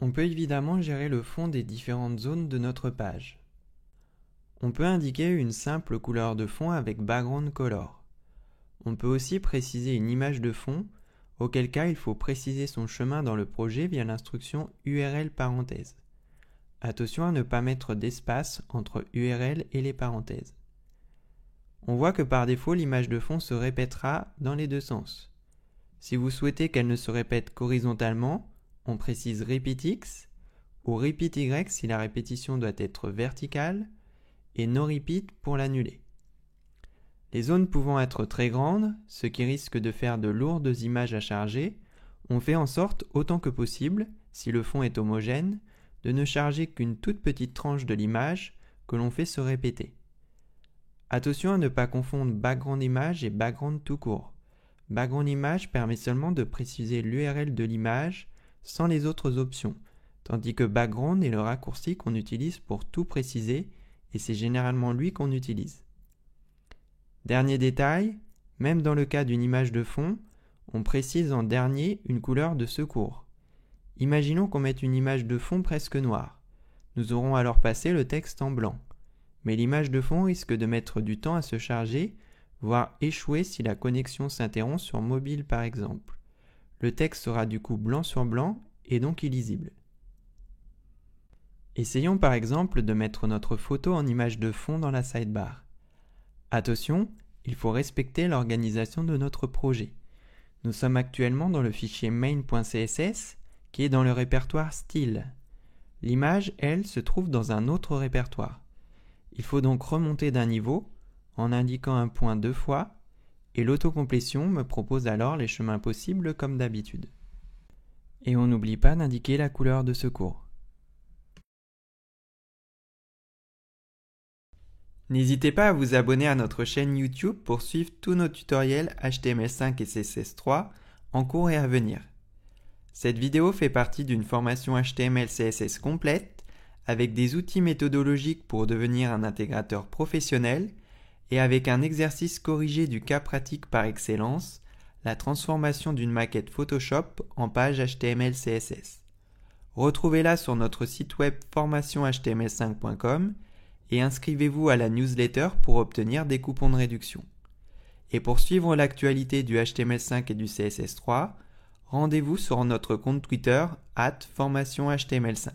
On peut évidemment gérer le fond des différentes zones de notre page. On peut indiquer une simple couleur de fond avec background color. On peut aussi préciser une image de fond, auquel cas il faut préciser son chemin dans le projet via l'instruction URL parenthèse. Attention à ne pas mettre d'espace entre URL et les parenthèses. On voit que par défaut l'image de fond se répétera dans les deux sens. Si vous souhaitez qu'elle ne se répète qu'horizontalement, on précise repeatX ou repeatY si la répétition doit être verticale et noRepeat pour l'annuler. Les zones pouvant être très grandes, ce qui risque de faire de lourdes images à charger, on fait en sorte autant que possible, si le fond est homogène, de ne charger qu'une toute petite tranche de l'image que l'on fait se répéter. Attention à ne pas confondre background image et background tout court. Background image permet seulement de préciser l'URL de l'image sans les autres options, tandis que background est le raccourci qu'on utilise pour tout préciser et c'est généralement lui qu'on utilise. Dernier détail, même dans le cas d'une image de fond, on précise en dernier une couleur de secours. Imaginons qu'on mette une image de fond presque noire. Nous aurons alors passé le texte en blanc. Mais l'image de fond risque de mettre du temps à se charger, voire échouer si la connexion s'interrompt sur mobile par exemple. Le texte sera du coup blanc sur blanc et donc illisible. Essayons par exemple de mettre notre photo en image de fond dans la sidebar. Attention, il faut respecter l'organisation de notre projet. Nous sommes actuellement dans le fichier main.css qui est dans le répertoire style. L'image, elle, se trouve dans un autre répertoire. Il faut donc remonter d'un niveau en indiquant un point 2 fois et l'autocomplétion me propose alors les chemins possibles comme d'habitude. Et on n'oublie pas d'indiquer la couleur de secours. N'hésitez pas à vous abonner à notre chaîne YouTube pour suivre tous nos tutoriels HTML5 et CSS3 en cours et à venir. Cette vidéo fait partie d'une formation HTML-CSS complète avec des outils méthodologiques pour devenir un intégrateur professionnel et avec un exercice corrigé du cas pratique par excellence, la transformation d'une maquette Photoshop en page HTML-CSS. Retrouvez-la sur notre site web formationhtml5.com et inscrivez-vous à la newsletter pour obtenir des coupons de réduction. Et pour suivre l'actualité du HTML5 et du CSS3, rendez-vous sur notre compte Twitter @formationhtml5.